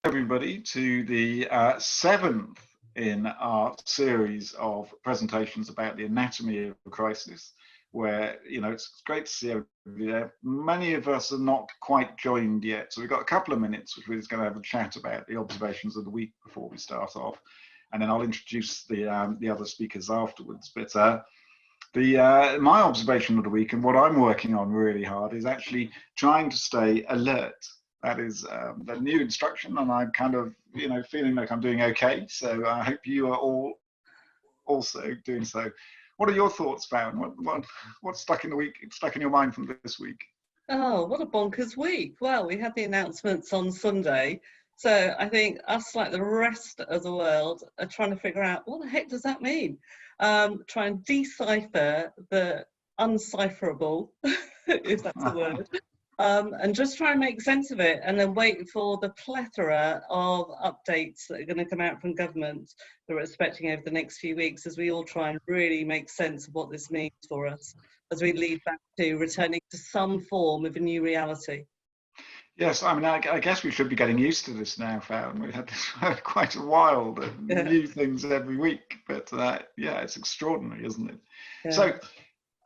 everybody to the seventh in our series of presentations about the anatomy of a crisis, where, it's great to see everybody there. Many of us are not quite joined yet, so we've got a couple of minutes which we're just going to have a chat about the observations of the week before we start off, and then I'll introduce the other speakers afterwards. But my observation of the week and what I'm working on really hard is actually trying to stay alert. That is the new instruction, and I'm kind of, feeling like I'm doing okay. So I hope you are all also doing so. What are your thoughts, Faran? What's stuck in your mind from this week? Oh, what a bonkers week. Well, we had the announcements on Sunday. So I think us, like the rest of the world, are trying to figure out what the heck does that mean? Try and decipher the uncipherable, if that's a word. And just try and make sense of it, and then wait for the plethora of updates that are going to come out from government that we're expecting over the next few weeks, as we all try and really make sense of what this means for us as we lead back to returning to some form of a new reality. Yes, I mean, I guess we should be getting used to this now, Faran. We've had this for quite a while, new things every week, but yeah, it's extraordinary, isn't it? Yeah. So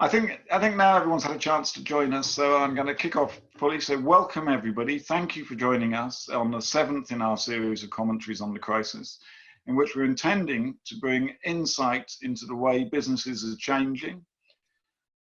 I think now everyone's had a chance to join us, so I'm going to kick off fully. So welcome everybody. Thank you for joining us on the seventh in our series of commentaries on the crisis, in which we're intending to bring insight into the way businesses are changing,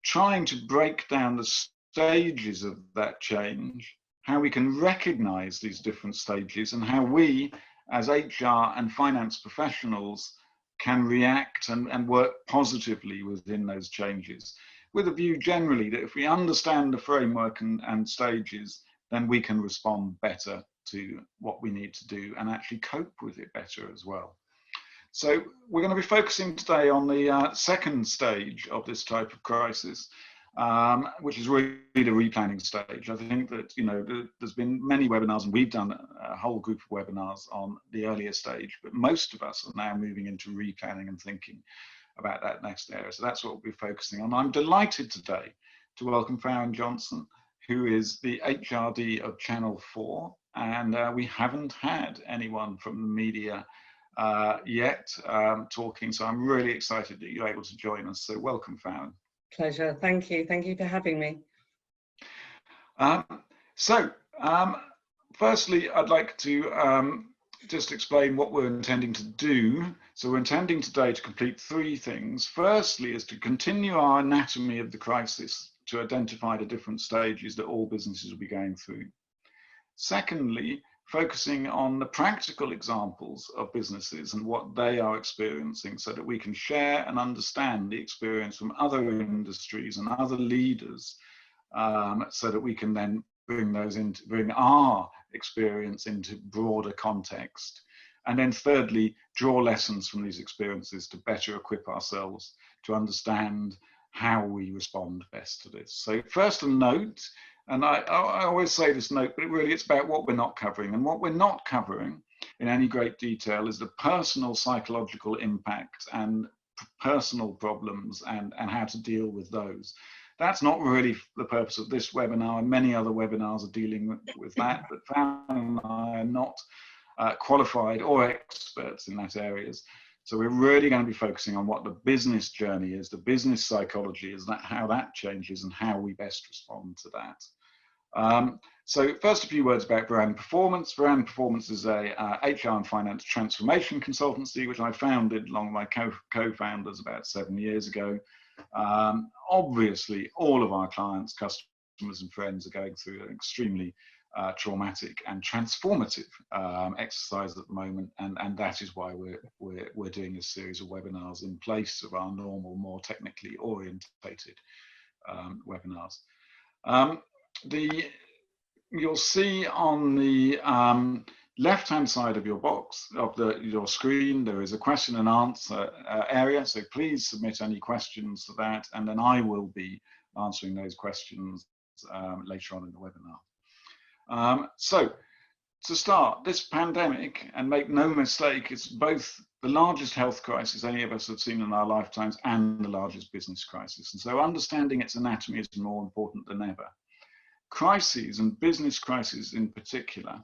trying to break down the stages of that change, how we can recognize these different stages, and how we as HR and finance professionals can react and work positively within those changes, with a view generally that if we understand the framework and stages, then we can respond better to what we need to do and actually cope with it better as well. So we're going to be focusing today on the second stage of this type of crisis, which is really the replanning stage. I think that, there's been many webinars, and we've done a whole group of webinars on the earlier stage, but most of us are now moving into replanning and thinking about that next area. So that's what we'll be focusing on. I'm delighted today to welcome Faran Johnson, who is the HRD of Channel 4, and we haven't had anyone from the media yet talking, so I'm really excited that you're able to join us. So welcome, Faran. Pleasure. Thank you. Thank you for having me. Firstly, I'd like to just explain what we're intending to do. So we're intending today to complete three things. Firstly is to continue our anatomy of the crisis to identify the different stages that all businesses will be going through. Secondly, focusing on the practical examples of businesses and what they are experiencing, so that we can share and understand the experience from other industries and other leaders, so that we can then bring our experience into broader context. And then thirdly, draw lessons from these experiences to better equip ourselves to understand how we respond best to this. So first, a note. And I always say this note, but really it's about what we're not covering. And what we're not covering in any great detail is the personal psychological impact and personal problems and how to deal with those. That's not really the purpose of this webinar, and many other webinars are dealing with that, but Faran and I are not qualified or experts in that areas. So we're really going to be focusing on what the business journey is, the business psychology is, how that changes and how we best respond to that. So first, a few words about Faran Performance. Faran Performance is a HR and finance transformation consultancy, which I founded along with my co-founders about 7 years ago. Obviously, all of our clients, customers and friends are going through an extremely traumatic and transformative exercise at the moment, and that is why we're doing a series of webinars in place of our normal, more technically orientated webinars. You'll see on the left-hand side of your box of your screen, there is a question and answer area. So please submit any questions to that, and then I will be answering those questions later on in the webinar. So to start, this pandemic, and make no mistake, it's both the largest health crisis any of us have seen in our lifetimes and the largest business crisis. And so understanding its anatomy is more important than ever. Crises, and business crises in particular,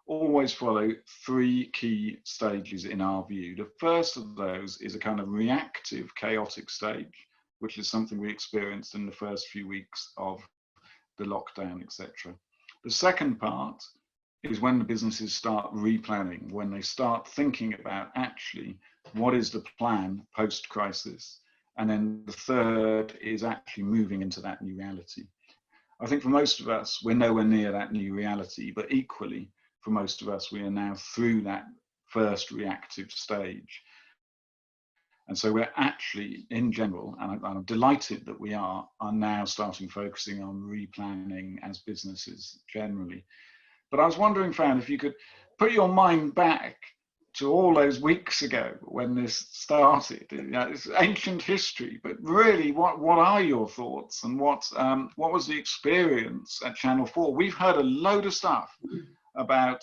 always follow three key stages in our view. The first of those is a kind of reactive, chaotic stage, which is something we experienced in the first few weeks of the lockdown, etc. The second part is when the businesses start replanning, when they start thinking about actually what is the plan post-crisis. And then the third is actually moving into that new reality. I think for most of us, we're nowhere near that new reality, but equally, for most of us, we are now through that first reactive stage. And so we're actually, in general, and I'm delighted that we are now starting focusing on replanning as businesses generally. But I was wondering, Faran, if you could put your mind back to all those weeks ago when this started. It's ancient history, but really, what are your thoughts, and what was the experience at Channel 4? We've heard a load of stuff about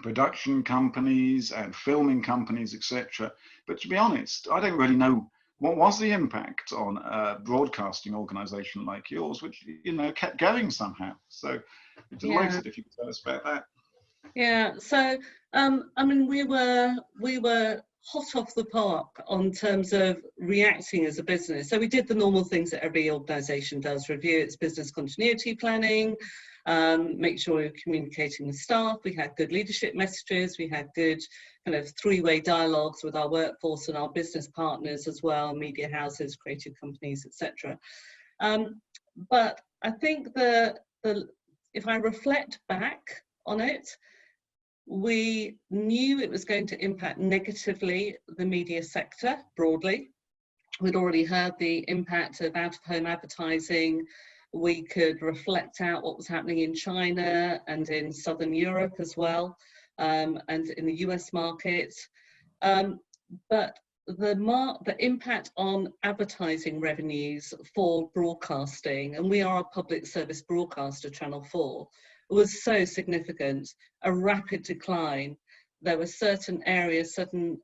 production companies and filming companies, etc. But to be honest, I don't really know what was the impact on a broadcasting organisation like yours, which kept going somehow. So, I'm delighted if you could tell us about that. Yeah. So, I mean, we were hot off the park on terms of reacting as a business. So we did the normal things that every organisation does: review its business continuity planning, make sure we were communicating with staff. We had good leadership messages. We had good kind of three-way dialogues with our workforce and our business partners as well, media houses, creative companies, etc. But I think if I reflect back on it, we knew it was going to impact negatively the media sector broadly. We'd already heard the impact of out-of-home advertising. We could reflect out what was happening in China and in Southern Europe as well, and in the US market. But the impact on advertising revenues for broadcasting, and we are a public service broadcaster, Channel 4, was so significant, a rapid decline. There were certain areas, certain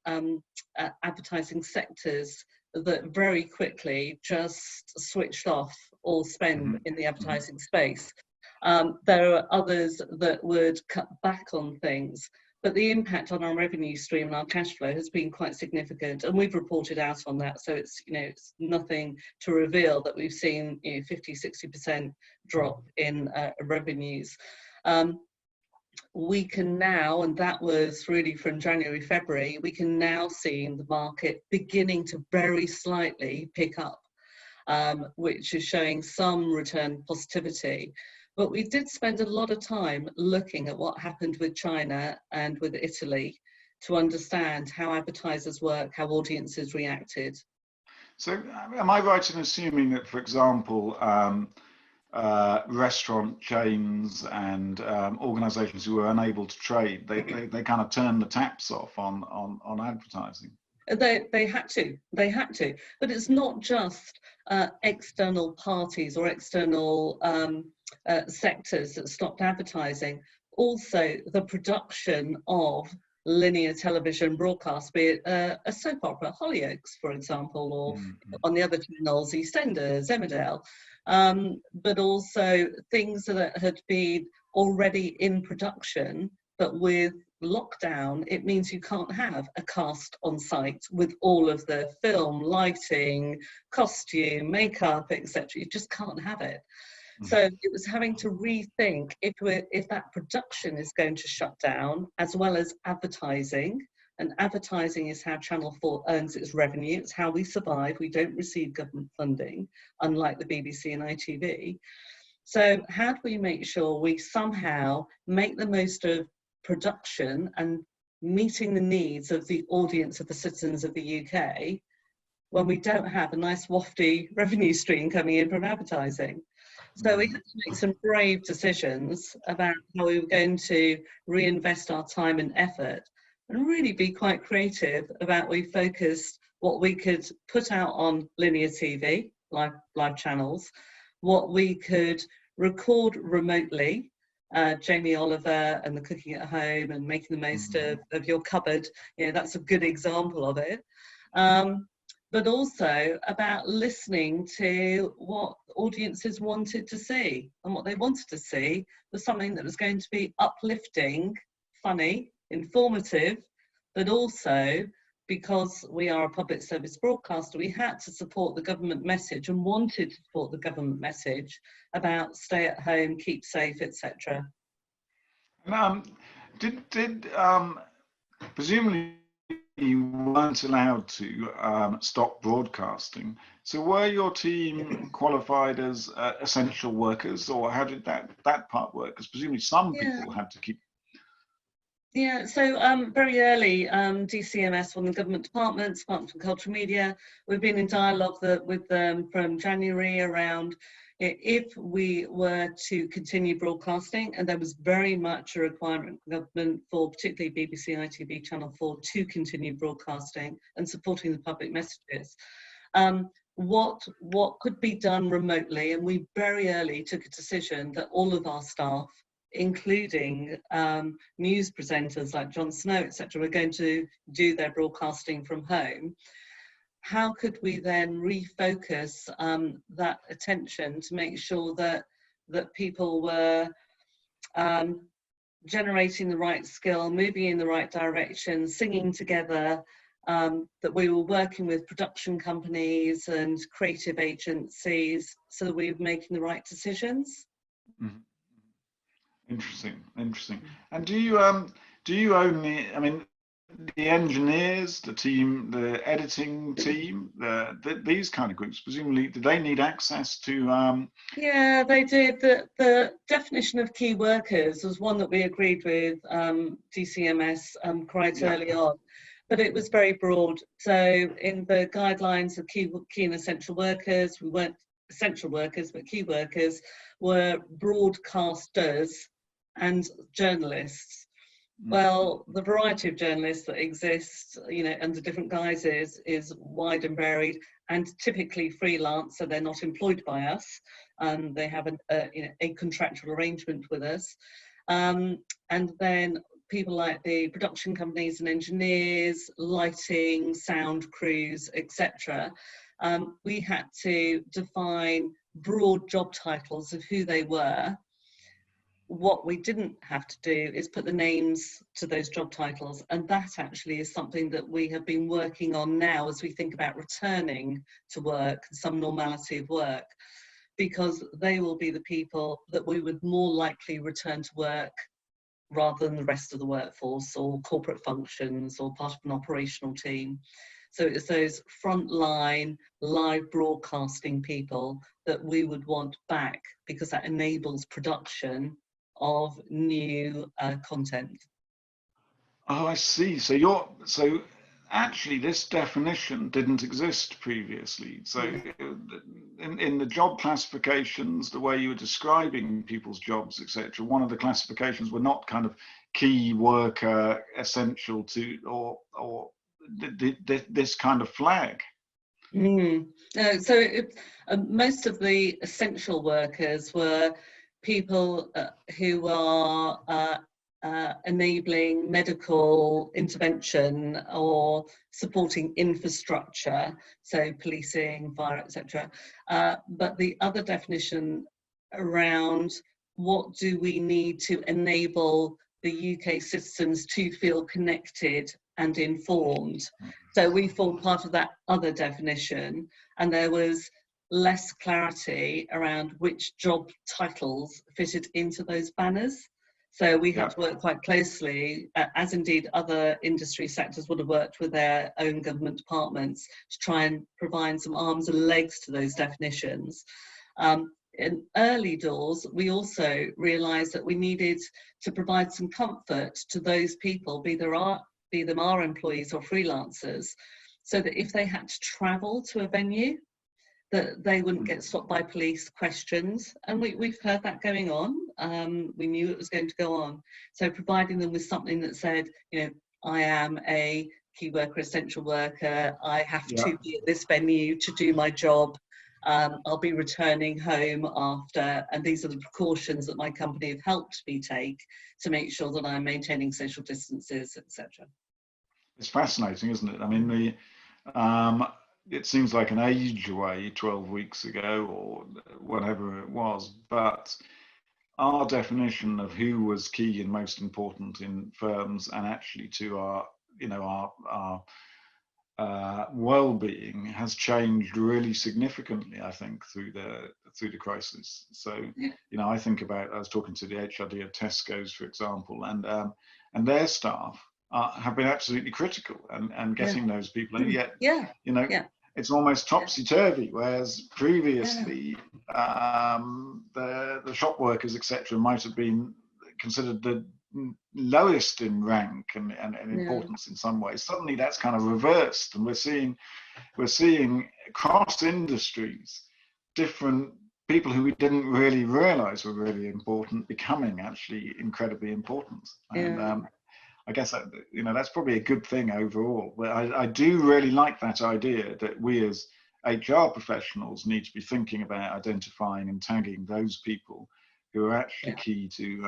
advertising sectors that very quickly just switched off all spend in the advertising space. There are others that would cut back on things, but the impact on our revenue stream and our cash flow has been quite significant, and we've reported out on that. So it's it's nothing to reveal that we've seen 50-60% drop in revenues. We can now, and that was really from January, February, we can now see the market beginning to very slightly pick up, which is showing some return positivity. But we did spend a lot of time looking at what happened with China and with Italy to understand how advertisers work, how audiences reacted. So am I right in assuming that, for example, restaurant chains and organizations who were unable to trade, they kind of turned the taps off on advertising? They had to, but it's not just external parties or external sectors that stopped advertising. Also, the production of linear television broadcast, be it a soap opera, Hollyoaks, for example, or on the other channels, EastEnders, Emmerdale, but also things that had been already in production, but with lockdown, it means you can't have a cast on site with all of the film, lighting, costume, makeup, etc. You just can't have it. So it was having to rethink if that production is going to shut down, as well as advertising. And advertising is how Channel 4 earns its revenue. It's how we survive. We don't receive government funding, unlike the BBC and ITV. So how do we make sure we somehow make the most of production and meeting the needs of the audience of the citizens of the UK when we don't have a nice wafty revenue stream coming in from advertising? So we had to make some brave decisions about how we were going to reinvest our time and effort and really be quite creative about we focused what we could put out on linear TV, live channels, what we could record remotely, Jamie Oliver and the cooking at home and making the most of your cupboard. That's a good example of it. but also about listening to what audiences wanted to see. And what they wanted to see was something that was going to be uplifting, funny, informative, but also, because we are a public service broadcaster, we had to support the government message and wanted to support the government message about stay at home, keep safe, etc. Presumably you weren't allowed to stop broadcasting. So were your team qualified as essential workers, or how did that part work? Because presumably some people had to keep. Yeah, so very early, DCMS, one of the government departments, Department of Cultural Media, we've been in dialogue with them from January around if we were to continue broadcasting, and there was very much a requirement from government for particularly BBC, ITV, Channel 4 to continue broadcasting and supporting the public messages. What could be done remotely, and we very early took a decision that all of our staff, including news presenters like Jon Snow, etc., were going to do their broadcasting from home. How could we then refocus that attention to make sure that people were generating the right skill, moving in the right direction, singing together, that we were working with production companies and creative agencies so that we were making the right decisions? Mm-hmm. Interesting. And do you only, I mean, the engineers, the team, the editing team, these kind of groups, presumably, do they need access to? Yeah, they did. The definition of key workers was one that we agreed with DCMS quite early on, but it was very broad. So in the guidelines of key and essential workers, we weren't essential workers, but key workers were broadcasters and journalists. Well, the variety of journalists that exist, under different guises is wide and varied, and typically freelance, so they're not employed by us. They have a contractual arrangement with us. And then people like the production companies and engineers, lighting, sound crews, etc. We had to define broad job titles of who they were. What we didn't have to do is put the names to those job titles, and that actually is something that we have been working on now as we think about returning to work, some normality of work, because they will be the people that we would more likely return to work rather than the rest of the workforce or corporate functions or part of an operational team. So it's those frontline live broadcasting people that we would want back, because that enables production of new content. Oh, I see. So actually this definition didn't exist previously. So in the job classifications, the way you were describing people's jobs, etc., one of the classifications were not kind of key worker, essential to, or this kind of flag. So most of the essential workers were people who are enabling medical intervention or supporting infrastructure, so policing, fire, etc. But the other definition around what do we need to enable the UK citizens to feel connected and informed. So we formed part of that other definition, and there was less clarity around which job titles fitted into those banners. So we had to work quite closely, as indeed other industry sectors would have worked with their own government departments, to try and provide some arms and legs to those definitions. In early doors, we also realised that we needed to provide some comfort to those people, be them our employees or freelancers, so that if they had to travel to a venue, that they wouldn't get stopped by police questions. And we've heard that going on. We knew it was going to go on. So providing them with something that said, I am a key worker, essential worker, I have to be at this venue to do my job, I'll be returning home after, and these are the precautions that my company have helped me take to make sure that I'm maintaining social distances, etc. It's fascinating, isn't it? I mean, it seems like an age away, 12 weeks ago or whatever it was, but our definition of who was key and most important in firms and actually to our, our well-being has changed really significantly, I think, through the crisis. So, I think about, I was talking to the HRD of Tesco's, for example, and their staff have been absolutely critical and getting those people, and yet, it's almost topsy-turvy, whereas previously the shop workers, etc., might have been considered the lowest in rank and importance in some ways. Suddenly that's kind of reversed, and we're seeing across industries different people who we didn't really realize were really important becoming actually incredibly important. And I guess that's probably a good thing overall. But I do really like that idea that we as HR professionals need to be thinking about identifying and tagging those people who are actually key to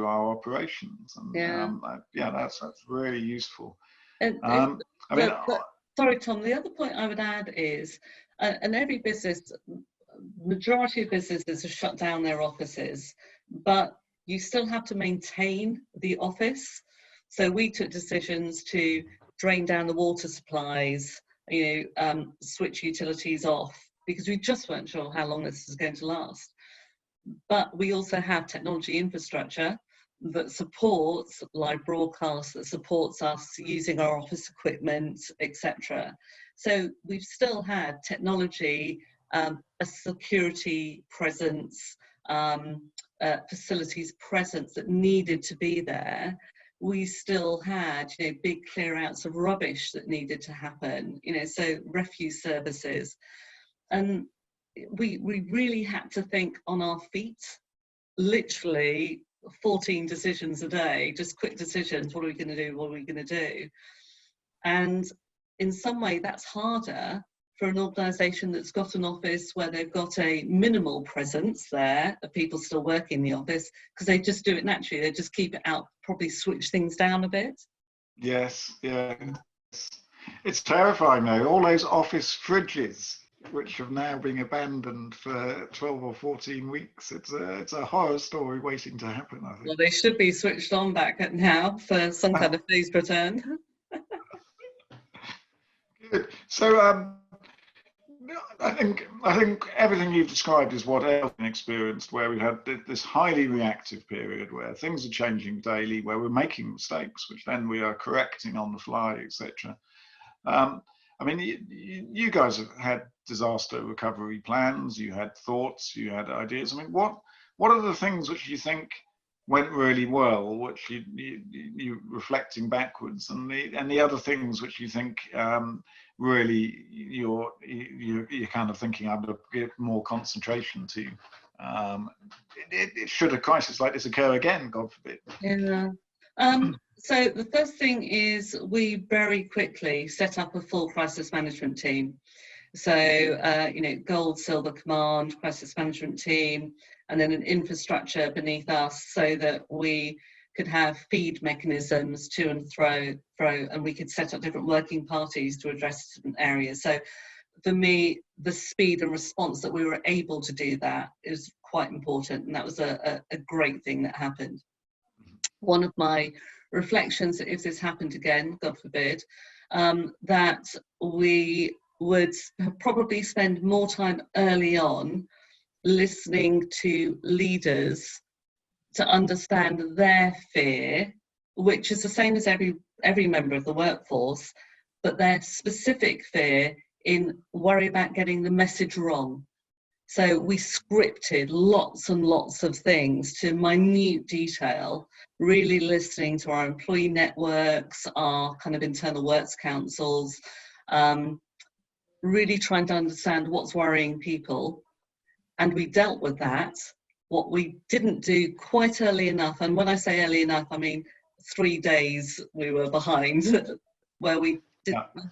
our operations. And that's really useful. Sorry, Tom, the other point I would add is, and every business, majority of businesses have shut down their offices, but you still have to maintain the office. So we took decisions to drain down the water supplies, switch utilities off, because we just weren't sure how long this is going to last. But we also have technology infrastructure that supports live broadcasts, that supports us using our office equipment, etc. So we've still had technology, a security presence, facilities presence that needed to be there. We still had, big clear outs of rubbish that needed to happen, so refuse services. And we really had to think on our feet, literally 14 decisions a day, just quick decisions. What are we going to do? What are we going to do? And in some way that's harder for an organisation that's got an office where they've got a minimal presence there of people still working in the office, because they just do it naturally. They just keep it out, probably switch things down a bit. Yes, yeah. It's terrifying though, all those office fridges which have now been abandoned for 12 or 14 weeks. It's a horror story waiting to happen, I think. Well, they should be switched on back now for some kind of phased return. Good. So I think everything you've described is what Elton experienced, where we had this highly reactive period where things are changing daily, where we're making mistakes, which then we are correcting on the fly, etc. I mean, you guys have had disaster recovery plans, you had thoughts, you had ideas. I mean, what are the things which you think went really well, which you reflecting backwards, and the other things which you think really you're kind of thinking I'd give more concentration to? Should a crisis like this occur again, God forbid? Yeah. So the first thing is we very quickly set up a full crisis management team. So, gold, silver command, crisis management team, and then an infrastructure beneath us so that we could have feed mechanisms to and fro, and we could set up different working parties to address different areas. So for me, the speed and response that we were able to do that is quite important, and that was a great thing that happened. One of my reflections, if this happened again, God forbid, that we would probably spend more time early on listening to leaders to understand their fear, which is the same as every member of the workforce, but their specific fear in worry about getting the message wrong. So we scripted lots and lots of things to minute detail, really listening to our employee networks, our kind of internal works councils, really trying to understand what's worrying people. And we dealt with that. What we didn't do quite early enough, and when I say early enough, I mean 3 days we were behind, where we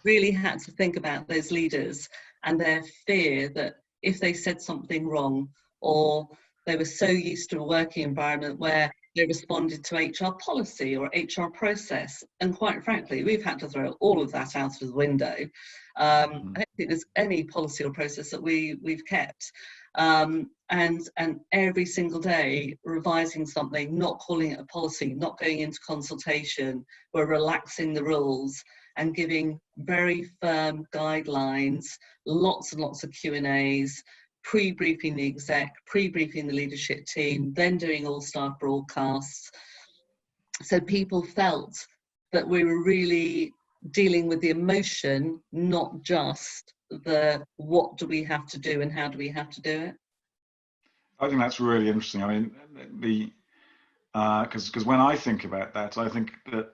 really had to think about those leaders and their fear that if they said something wrong, or they were so used to a working environment where they responded to HR policy or HR process. And quite frankly, we've had to throw all of that out of the window. I don't think there's any policy or process that we've kept. And every single day revising something, not calling it a policy, not going into consultation, we're relaxing the rules and giving very firm guidelines, lots and lots of Q&As, pre-briefing the exec, pre-briefing the leadership team, then doing all staff broadcasts. So people felt that we were really dealing with the emotion, not just the what do we have to do and how do we have to do it. I think that's really interesting. I mean, because when I think about that, I think that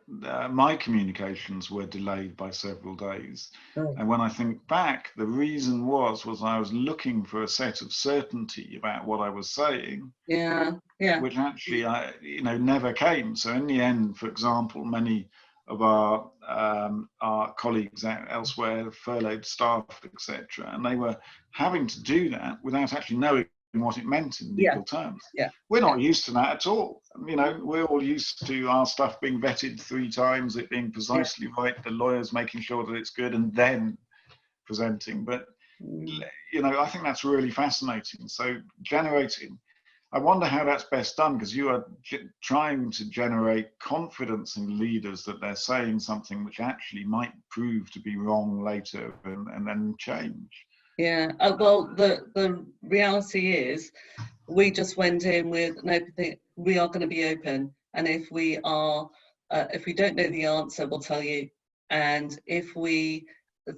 my communications were delayed by several days. Oh. And when I think back, the reason was I was looking for a set of certainty about what I was saying. Yeah. Which actually, never came. So in the end, for example, many of our colleagues elsewhere furloughed staff, etc., and they were having to do that without actually knowing what it meant in legal terms. Yeah. We're not used to that at all. We're all used to our stuff being vetted 3 times, it being precisely right, the lawyers making sure that it's good, and then presenting. But I think that's really fascinating. So I wonder how that's best done, because you are trying to generate confidence in leaders that they're saying something which actually might prove to be wrong later and then change. Yeah, well, the reality is we just went in with an open thing. We are going to be open, and if we don't know the answer, we'll tell you. And if we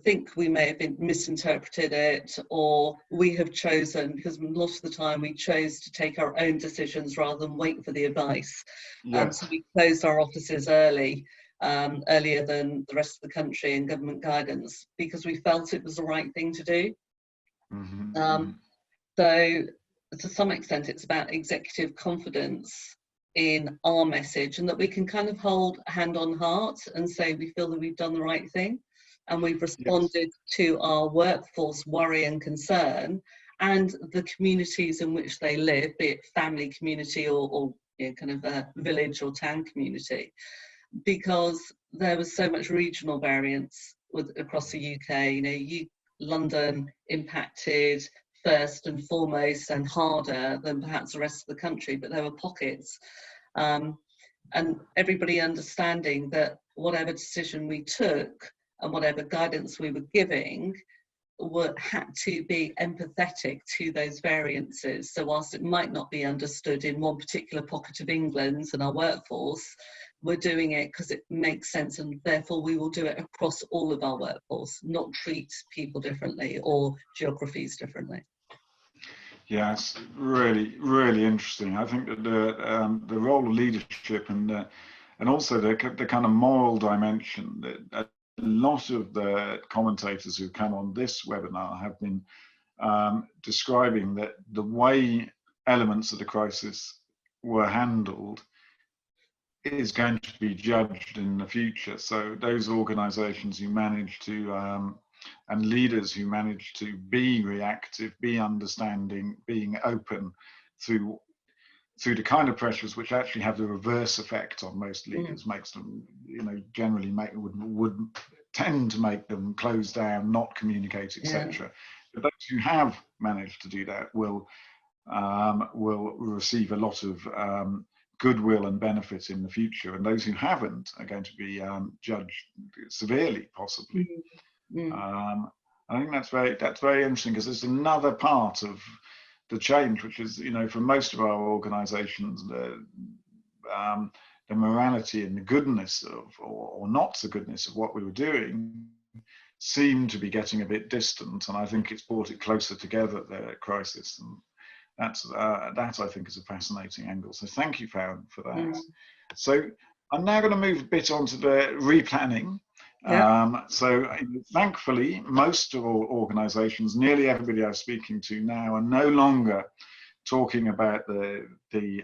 think we may have been misinterpreted it, or we have chosen, because a lot of the time we chose to take our own decisions rather than wait for the advice. Yes. So we closed our offices earlier than the rest of the country and government guidance, because we felt it was the right thing to do. So to some extent it's about executive confidence in our message, and that we can kind of hold hand on heart and say we feel that we've done the right thing and we've responded to our workforce worry and concern and the communities in which they live, be it family community or kind of a village or town community, because there was so much regional variance across the UK. London impacted first and foremost and harder than perhaps the rest of the country, but there were pockets, and everybody understanding that whatever decision we took and whatever guidance we were giving had to be empathetic to those variances. So whilst it might not be understood in one particular pocket of England and our workforce, we're doing it because it makes sense, and therefore we will do it across all of our workforce, not treat people differently or geographies differently. Yeah, it's really, really interesting. I think that the role of leadership and also the kind of moral dimension, that a lot of the commentators who come on this webinar have been describing that the way elements of the crisis were handled is going to be judged in the future. So those organizations who manage to and leaders who manage to be reactive, be understanding, being open through the kind of pressures which actually have the reverse effect on most leaders, makes them, generally would tend to make them close down, not communicate, etc. But those who have managed to do that will receive a lot of goodwill and benefit in the future, and those who haven't are going to be judged severely, possibly. I think that's very interesting, because there's another part of the change, which is, for most of our organizations, the morality and the goodness of, or not the goodness of what we were doing seemed to be getting a bit distant, and I think it's brought it closer together, the crisis, and that I think is a fascinating angle. So thank you, Faran, for that. So I'm now going to move a bit onto the replanning. So thankfully, most of all organizations, nearly everybody I'm speaking to now, are no longer talking about the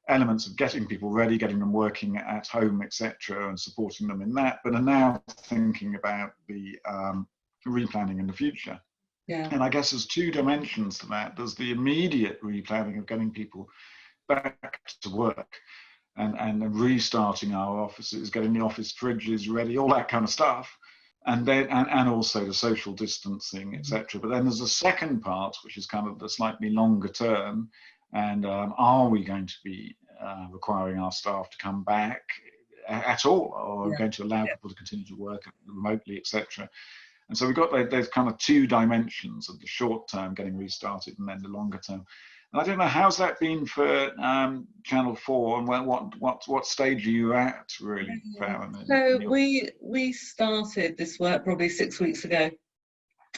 elements of getting people ready, getting them working at home, etc., and supporting them in that, but are now thinking about the replanning in the future. And I guess there's 2 dimensions to that. There's the immediate replanning of getting people back to work and restarting our offices, getting the office fridges ready, all that kind of stuff. and then and also the social distancing, etc. But then there's a second part, which is kind of the slightly longer term, and are we going to be requiring our staff to come back at all, or going to allow people to continue to work remotely, etc. And so we've got those kind of two dimensions of the short term getting restarted, and then the longer term. And I don't know, how's that been for Channel 4, and what stage are you at, really, Faran? So we started this work probably 6 weeks ago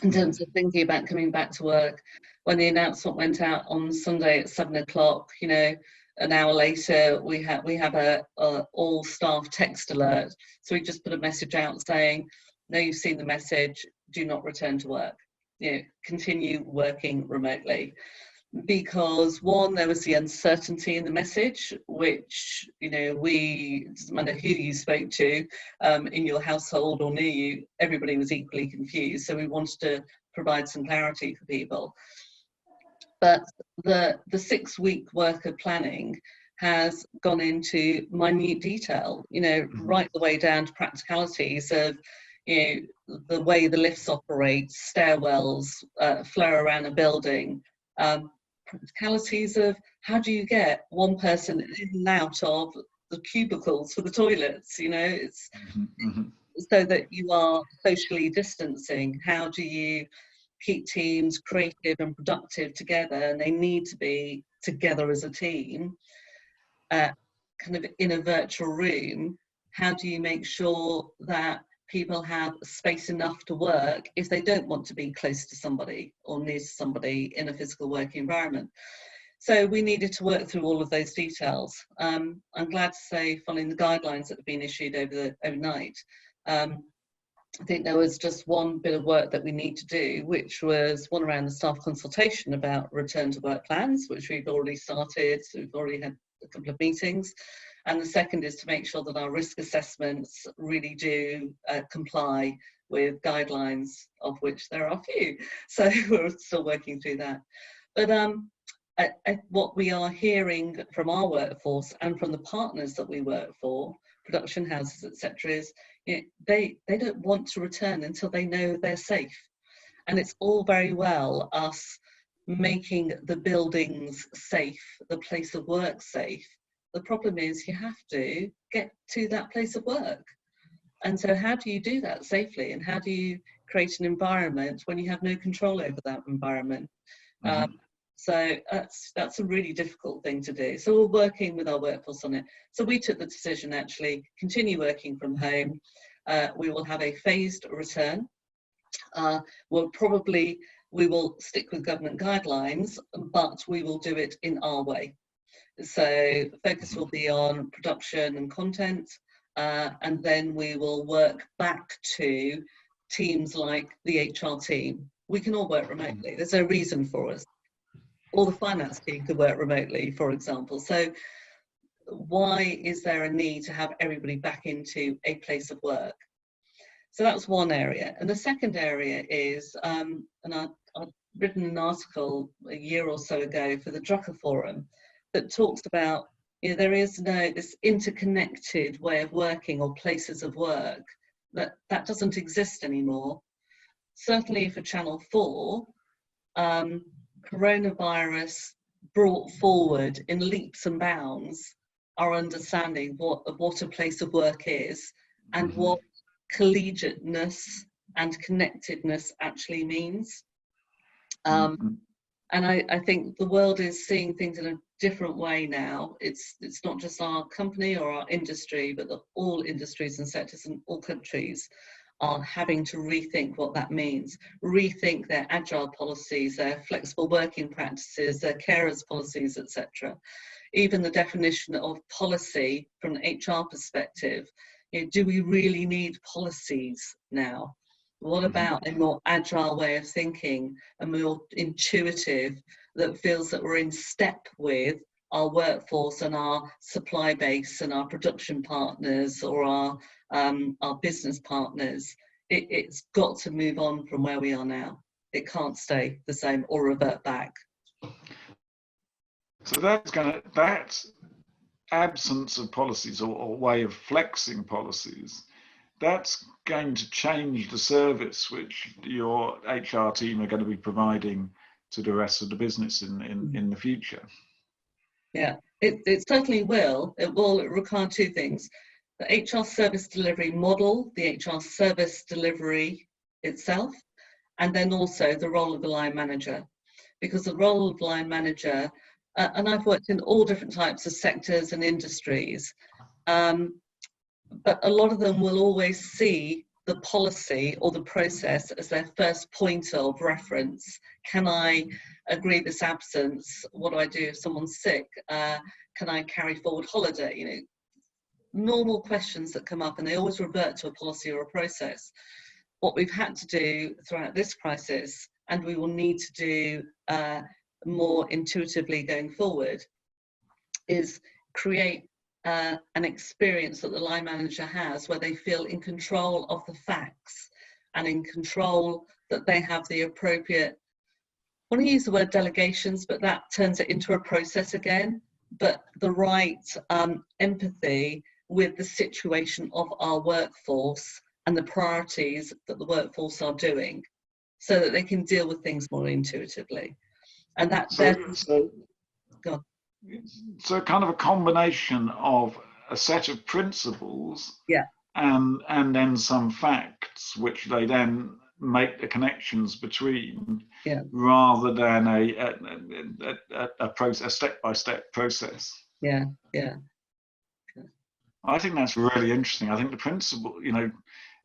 in terms of thinking about coming back to work. When the announcement went out on Sunday at 7 o'clock, you know, an hour later we have a all staff text alert. So we just put a message out saying, no, you've seen the message, do not return to work. You know, continue working remotely. Because one, there was the uncertainty in the message, which, you know, it doesn't matter who you spoke to in your household or near you, everybody was equally confused. So we wanted to provide some clarity for people. But the 6 week work of planning has gone into minute detail, you know, right the way down to practicalities of, you know, the way the lifts operate, stairwells, flow around a building, practicalities of how do you get one person in and out of the cubicles for the toilets, you know, it's so that you are socially distancing. How do you keep teams creative and productive together, and they need to be together as a team, kind of in a virtual room? How do you make sure that people have space enough to work if they don't want to be close to somebody or near to somebody in a physical working environment? So we needed to work through all of those details. I'm glad to say, following the guidelines that have been issued overnight, I think there was just one bit of work that we need to do, which was one around the staff consultation about return to work plans, which we've already started. So we've already had a couple of meetings. And the second is to make sure that our risk assessments really do comply with guidelines, of which there are a few. So we're still working through that. But what we are hearing from our workforce and from the partners that we work for, production houses, etc., is, you know, they don't want to return until they know they're safe. And it's all very well us making the buildings safe, the place of work safe. The problem is you have to get to that place of work. And so how do you do that safely? And how do you create an environment when you have no control over that environment? So that's a really difficult thing to do. So we're working with our workforce on it. So we took the decision, actually, continue working from home. We will have a phased return. We will stick with government guidelines, but we will do it in our way. So focus will be on production and content, and then we will work back to teams like the HR team. We can all work remotely. There's no reason for us. Or the finance team could work remotely, for example. So why is there a need to have everybody back into a place of work? So that's one area. And the second area is, and I've written an article a year or so ago for the Drucker Forum that talks about, you know, there is no this interconnected way of working or places of work that doesn't exist anymore. Certainly for Channel 4, coronavirus brought forward in leaps and bounds our understanding of what a place of work is and what collegiateness and connectedness actually means. And I think the world is seeing things in a different way now. It's not just our company or our industry, but all industries and sectors in all countries are having to rethink what that means, rethink their agile policies, their flexible working practices, their carers policies, etc. Even the definition of policy from an HR perspective, you know, do we really need policies now? What about a more agile way of thinking, a more intuitive, that feels that we're in step with our workforce and our supply base and our production partners or our business partners? It's got to move on from where we are now. It can't stay the same or revert back. So that absence of policies or way of flexing policies, that's going to change the service which your HR team are going to be providing to the rest of the business in the future. Yeah, it certainly will. It will require two things: the HR service delivery model, the HR service delivery itself, and then also the role of the line manager. Because the role of line manager, and I've worked in all different types of sectors and industries, but a lot of them will always see the policy or the process as their first point of reference. Can I agree this absence? What do I do if someone's sick? Can I carry forward holiday? You know, normal questions that come up, and they always revert to a policy or a process. What we've had to do throughout this crisis, and we will need to do more intuitively going forward, is create an experience that the line manager has where they feel in control of the facts and in control that they have the appropriate, I want to use the word delegations, but that turns it into a process again, but the right empathy with the situation of our workforce and the priorities that the workforce are doing, so that they can deal with things more intuitively. And that so kind of a combination of a set of principles, yeah, and then some facts which they then make the connections between, yeah, rather than a process, step-by-step process. Yeah, yeah. I think that's really interesting. I think the principle, you know,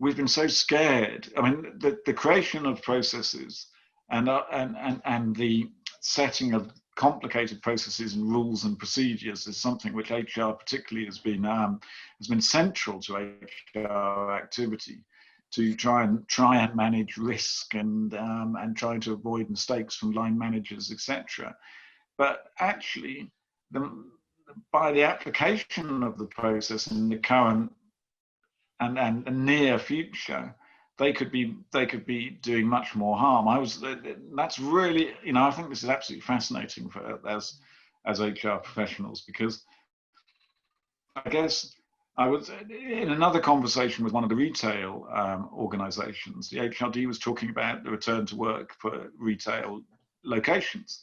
we've been so scared. I mean, the creation of processes and the setting of complicated processes and rules and procedures is something which HR particularly has been central to HR activity, to try and manage risk and trying to avoid mistakes from line managers, etc. But actually, by the application of the process in the current and near future, they could be doing much more harm. That's really, you know, I think this is absolutely fascinating for as HR professionals, because I guess I was in another conversation with one of the retail organizations. The HRD was talking about the return to work for retail locations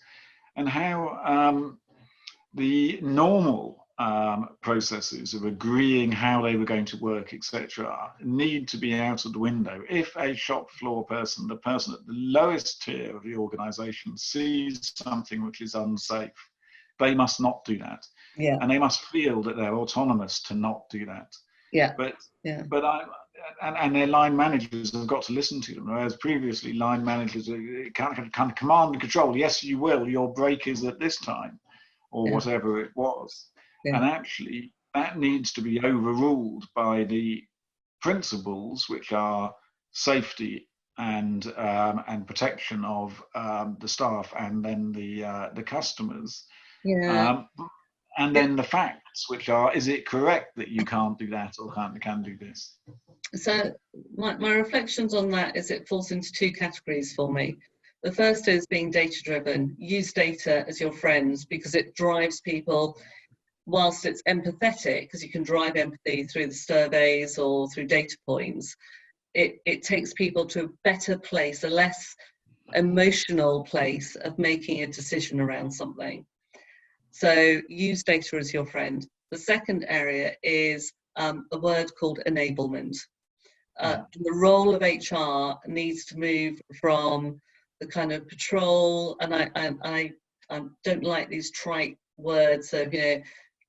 and how the normal processes of agreeing how they were going to work, etc., need to be out of the window. If a shop floor person, the person at the lowest tier of the organization, sees something which is unsafe, they must not do that. Yeah. And they must feel that they're autonomous to not do that. Yeah. But their line managers have got to listen to them, whereas previously line managers kind of command and control. Yes, you will. Your break is at this time, or whatever it was. And actually, that needs to be overruled by the principles, which are safety and protection of the staff and then the customers. And then the facts, which are: is it correct that you can't do that or can do this? So my reflections on that is it falls into two categories for me. The first is being data driven. Use data as your friends, because it drives people, whilst it's empathetic, because you can drive empathy through the surveys or through data points. It takes people to a better place, a less emotional place of making a decision around something. So use data as your friend. The second area is a word called enablement. The role of HR needs to move from the kind of patrol, and I don't like these trite words of, you know,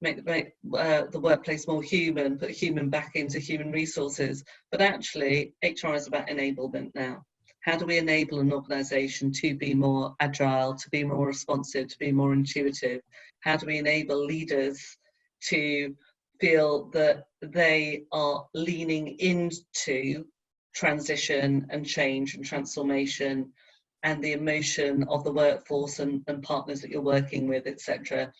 make the workplace more human, put human back into human resources. But actually, HR is about enablement now. How do we enable an organisation to be more agile, to be more responsive, to be more intuitive? How do we enable leaders to feel that they are leaning into transition and change and transformation and the emotion of the workforce and partners that you're working with, etc.,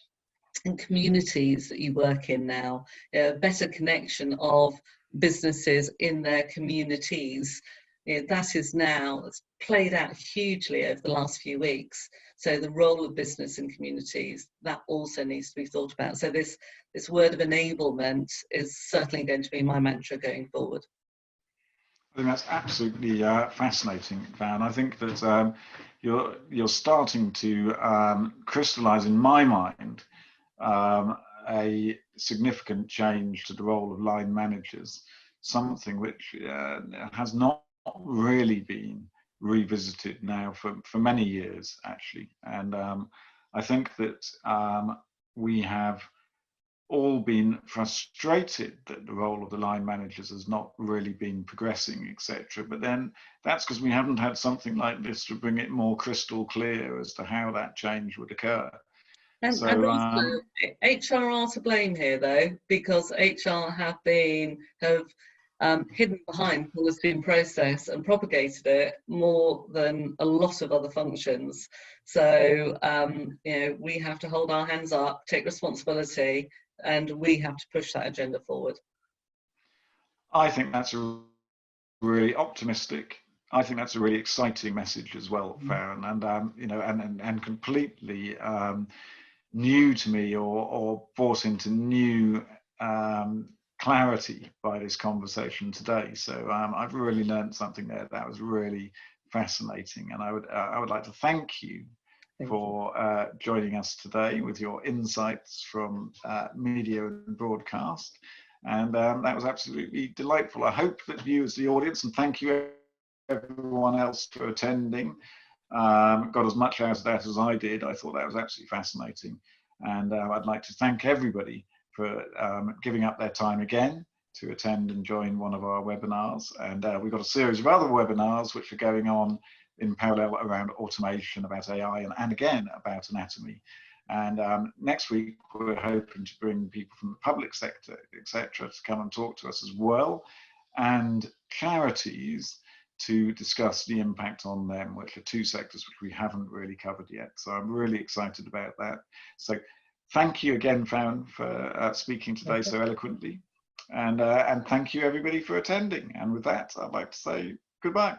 and communities that you work in now, better connection of businesses in their communities. That is now, it's played out hugely over the last few weeks. So the role of business in communities, that also needs to be thought about. So this word of enablement is certainly going to be my mantra going forward. I think that's absolutely fascinating, Van. I think that you're starting to crystallise in my mind a significant change to the role of line managers, something which has not really been revisited now for many years, actually. And I think that we have all been frustrated that the role of the line managers has not really been progressing, etc. But then that's because we haven't had something like this to bring it more crystal clear as to how that change would occur. And also HR are to blame here, though, because HR have hidden behind policy and process and propagated it more than a lot of other functions. So we have to hold our hands up, take responsibility, and we have to push that agenda forward. I think that's a really optimistic. I think that's a really exciting message as well, Faran, and completely new to me, or brought into new clarity by this conversation today. So I've really learned something there. That was really fascinating, and I would like to thank you for joining us today with your insights from media and broadcast. And that was absolutely delightful. I hope that you as the audience, and thank you everyone else for attending, got as much out of that as I did. I thought that was absolutely fascinating. And I'd like to thank everybody for giving up their time again to attend and join one of our webinars. And we've got a series of other webinars which are going on in parallel around automation, about AI, and again about anatomy. And next week, we're hoping to bring people from the public sector, etc., to come and talk to us as well, and charities to discuss the impact on them, which are two sectors which we haven't really covered yet. So I'm really excited about that. So thank you again, Faran, for speaking today so eloquently. And thank you, everybody, for attending. And with that, I'd like to say goodbye.